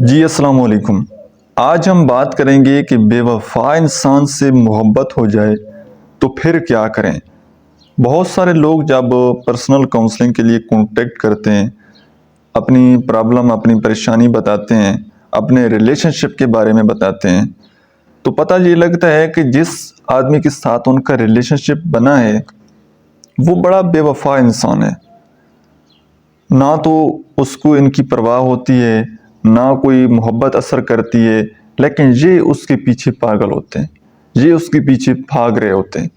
جی السلام علیکم۔ آج ہم بات کریں گے کہ بے وفا انسان سے محبت ہو جائے تو پھر کیا کریں۔ بہت سارے لوگ جب پرسنل کاؤنسلنگ کے لیے کانٹیکٹ کرتے ہیں، اپنی پرابلم اپنی پریشانی بتاتے ہیں، اپنے ریلیشن شپ کے بارے میں بتاتے ہیں، تو پتہ یہ لگتا ہے کہ جس آدمی کے ساتھ ان کا ریلیشن شپ بنا ہے وہ بڑا بے وفا انسان ہے۔ نہ تو اس کو ان کی پرواہ ہوتی ہے، نہ کوئی محبت اثر کرتی ہے، لیکن یہ اس کے پیچھے پاگل ہوتے ہیں، یہ اس کے پیچھے بھاگ رہے ہوتے ہیں،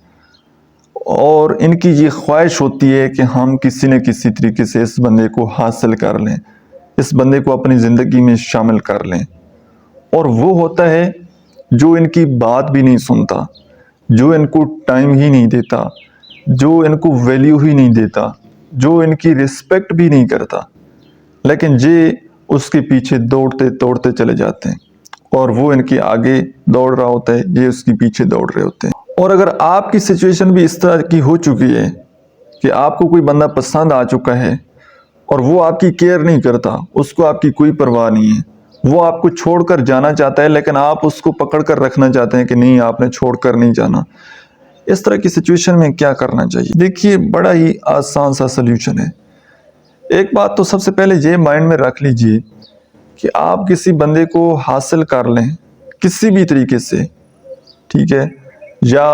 اور ان کی یہ خواہش ہوتی ہے کہ ہم کسی نہ کسی طریقے سے اس بندے کو حاصل کر لیں، اس بندے کو اپنی زندگی میں شامل کر لیں۔ اور وہ ہوتا ہے جو ان کی بات بھی نہیں سنتا، جو ان کو ٹائم ہی نہیں دیتا، جو ان کو ویلیو ہی نہیں دیتا، جو ان کی رسپیکٹ بھی نہیں کرتا، لیکن یہ اس کے پیچھے دوڑتے دوڑتے چلے جاتے ہیں، اور وہ ان کے آگے دوڑ رہا ہوتا ہے، یہ اس کے پیچھے دوڑ رہے ہوتے ہیں۔ اور اگر آپ کی سچویشن بھی اس طرح کی ہو چکی ہے کہ آپ کو کوئی بندہ پسند آ چکا ہے اور وہ آپ کی کیئر نہیں کرتا، اس کو آپ کی کوئی پرواہ نہیں ہے، وہ آپ کو چھوڑ کر جانا چاہتا ہے لیکن آپ اس کو پکڑ کر رکھنا چاہتے ہیں کہ نہیں، آپ نے چھوڑ کر نہیں جانا، اس طرح کی سچویشن میں کیا کرنا چاہیے؟ دیکھیے، بڑا ہی آسان سا سلیوشن ہے۔ ایک بات تو سب سے پہلے یہ مائنڈ میں رکھ لیجئے کہ آپ کسی بندے کو حاصل کر لیں کسی بھی طریقے سے، ٹھیک ہے، یا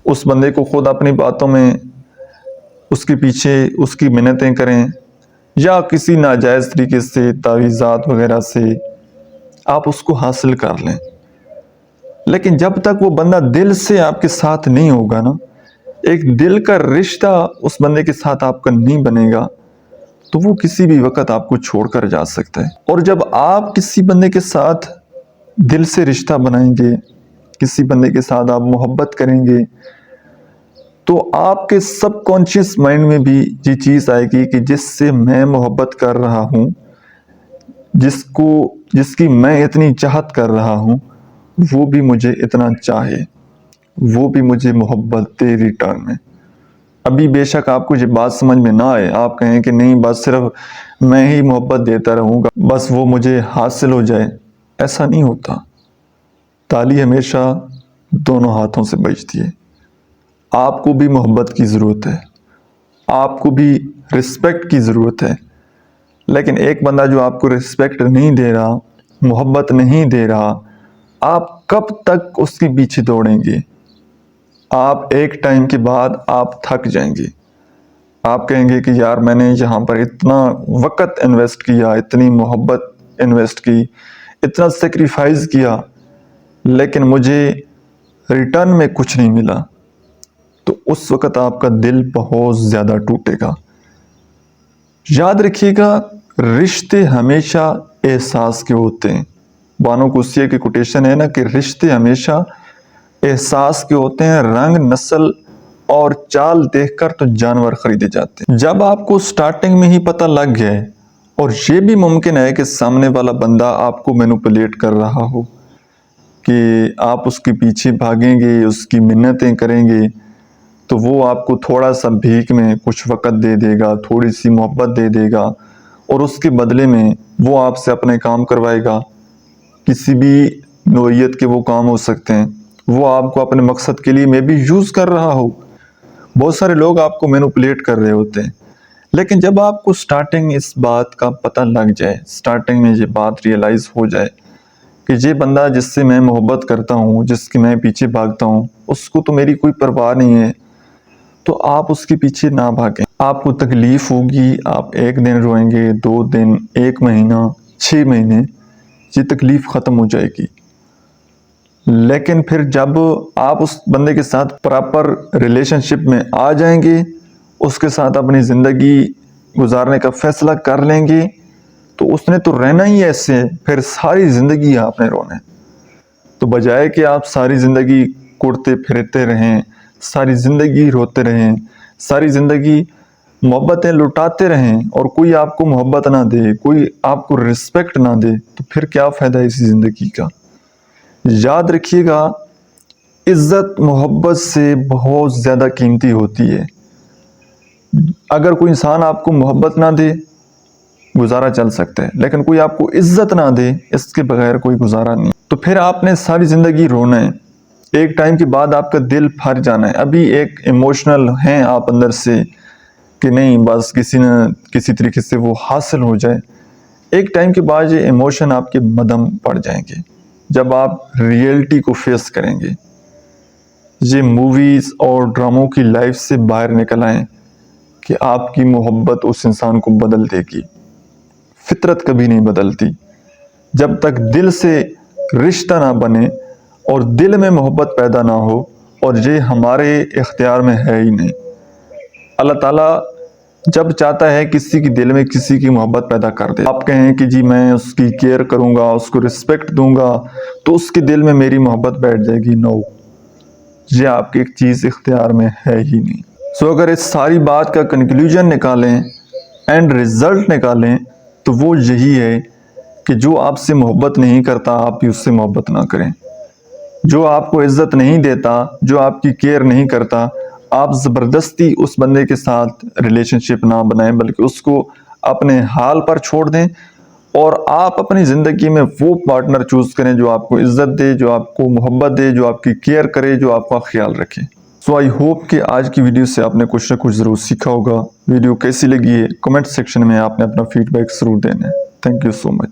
اس بندے کو خود اپنی باتوں میں اس کے پیچھے اس کی منتیں کریں، یا کسی ناجائز طریقے سے تعویذات وغیرہ سے آپ اس کو حاصل کر لیں، لیکن جب تک وہ بندہ دل سے آپ کے ساتھ نہیں ہوگا نا، ایک دل کا رشتہ اس بندے کے ساتھ آپ کا نہیں بنے گا، تو وہ کسی بھی وقت آپ کو چھوڑ کر جا سکتا ہے۔ اور جب آپ کسی بندے کے ساتھ دل سے رشتہ بنائیں گے، کسی بندے کے ساتھ آپ محبت کریں گے، تو آپ کے سب کانشیس مائنڈ میں بھی یہ چیز آئے گی کہ جس سے میں محبت کر رہا ہوں، جس کی میں اتنی چاہت کر رہا ہوں، وہ بھی مجھے اتنا چاہے، وہ بھی مجھے محبت دے ریٹرن میں۔ ابھی بے شک آپ کو یہ بات سمجھ میں نہ آئے، آپ کہیں کہ نہیں، بس صرف میں ہی محبت دیتا رہوں گا، بس وہ مجھے حاصل ہو جائے۔ ایسا نہیں ہوتا۔ تالی ہمیشہ دونوں ہاتھوں سے بجتی ہے۔ آپ کو بھی محبت کی ضرورت ہے، آپ کو بھی رسپیکٹ کی ضرورت ہے، لیکن ایک بندہ جو آپ کو رسپیکٹ نہیں دے رہا، محبت نہیں دے رہا، آپ کب تک اس کے پیچھے دوڑیں گے؟ آپ ایک ٹائم کے بعد آپ تھک جائیں گے۔ آپ کہیں گے کہ یار، میں نے یہاں پر اتنا وقت انویسٹ کیا، اتنی محبت انویسٹ کی، اتنا سیکریفائز کیا، لیکن مجھے ریٹرن میں کچھ نہیں ملا، تو اس وقت آپ کا دل بہت زیادہ ٹوٹے گا۔ یاد رکھیے گا، رشتے ہمیشہ احساس کے ہوتے ہیں۔ بانو قدسیہ کی کوٹیشن ہے نا کہ رشتے ہمیشہ احساس کے ہوتے ہیں، رنگ، نسل اور چال دیکھ کر تو جانور خریدے جاتے ہیں۔ جب آپ کو سٹارٹنگ میں ہی پتہ لگ گیا، اور یہ بھی ممکن ہے کہ سامنے والا بندہ آپ کو مینوپولیٹ کر رہا ہو، کہ آپ اس کے پیچھے بھاگیں گے، اس کی منتیں کریں گے، تو وہ آپ کو تھوڑا سا بھیک میں کچھ وقت دے دے گا، تھوڑی سی محبت دے دے گا، اور اس کے بدلے میں وہ آپ سے اپنے کام کروائے گا۔ کسی بھی نوعیت کے وہ کام ہو سکتے ہیں، وہ آپ کو اپنے مقصد کے لیے میں بھی یوز کر رہا ہو۔ بہت سارے لوگ آپ کو مینوپولیٹ کر رہے ہوتے ہیں، لیکن جب آپ کو سٹارٹنگ اس بات کا پتہ لگ جائے، سٹارٹنگ میں یہ بات ریئلائز ہو جائے کہ یہ بندہ جس سے میں محبت کرتا ہوں، جس کے میں پیچھے بھاگتا ہوں، اس کو تو میری کوئی پرواہ نہیں ہے، تو آپ اس کے پیچھے نہ بھاگیں۔ آپ کو تکلیف ہوگی، آپ ایک دن روئیں گے، 2 دن، 1 مہینہ، 6 مہینے، یہ تکلیف ختم ہو جائے گی، لیکن پھر جب آپ اس بندے کے ساتھ پراپر ریلیشن شپ میں آ جائیں گے، اس کے ساتھ اپنی زندگی گزارنے کا فیصلہ کر لیں گے، تو اس نے تو رہنا ہی ایسے، پھر ساری زندگی آپ نے رونا ہے۔ تو بجائے کہ آپ ساری زندگی کڑتے پھرتے رہیں، ساری زندگی روتے رہیں، ساری زندگی محبتیں لٹاتے رہیں، اور کوئی آپ کو محبت نہ دے، کوئی آپ کو رسپیکٹ نہ دے، تو پھر کیا فائدہ اسی زندگی کا؟ یاد رکھیے گا، عزت محبت سے بہت زیادہ قیمتی ہوتی ہے۔ اگر کوئی انسان آپ کو محبت نہ دے، گزارا چل سکتا ہے، لیکن کوئی آپ کو عزت نہ دے اس کے بغیر کوئی گزارا نہیں. تو پھر آپ نے ساری زندگی رونا ہے، ایک ٹائم کے بعد آپ کا دل پھر جانا ہے. ابھی ایک ایموشنل ہیں آپ اندر سے کہ نہیں بس کسی نہ کسی طریقے سے وہ حاصل ہو جائے. ایک ٹائم کے بعد یہ ایموشن آپ کے مدھم پڑ جائیں گے جب آپ ریئلٹی کو فیس کریں گے. یہ موویز اور ڈراموں کی لائف سے باہر نکل آئیں کہ آپ کی محبت اس انسان کو بدل دے گی. فطرت کبھی نہیں بدلتی. جب تک دل سے رشتہ نہ بنے اور دل میں محبت پیدا نہ ہو، اور یہ ہمارے اختیار میں ہے ہی نہیں. اللہ تعالیٰ جب چاہتا ہے کسی کی دل میں کسی کی محبت پیدا کر دے. آپ کہیں کہ جی میں اس کی کیئر کروں گا، اس کو رسپیکٹ دوں گا تو اس کے دل میں میری محبت بیٹھ جائے گی. نو، یہ آپ کی ایک چیز اختیار میں ہے ہی نہیں. سو اگر اس ساری بات کا کنکلوژن نکالیں اینڈ رزلٹ نکالیں تو وہ یہی ہے کہ جو آپ سے محبت نہیں کرتا آپ بھی اس سے محبت نہ کریں. جو آپ کو عزت نہیں دیتا، جو آپ کی کیئر نہیں کرتا، آپ زبردستی اس بندے کے ساتھ ریلیشن شپ نہ بنائیں، بلکہ اس کو اپنے حال پر چھوڑ دیں اور آپ اپنی زندگی میں وہ پارٹنر چوز کریں جو آپ کو عزت دے، جو آپ کو محبت دے، جو آپ کی کیئر کرے، جو آپ کا خیال رکھے. سو آئی ہوپ کہ آج کی ویڈیو سے آپ نے کچھ نہ کچھ ضرور سیکھا ہوگا. ویڈیو کیسی لگی ہے کمنٹ سیکشن میں آپ نے اپنا فیڈ بیک ضرور دینا ہے. Thank you so much.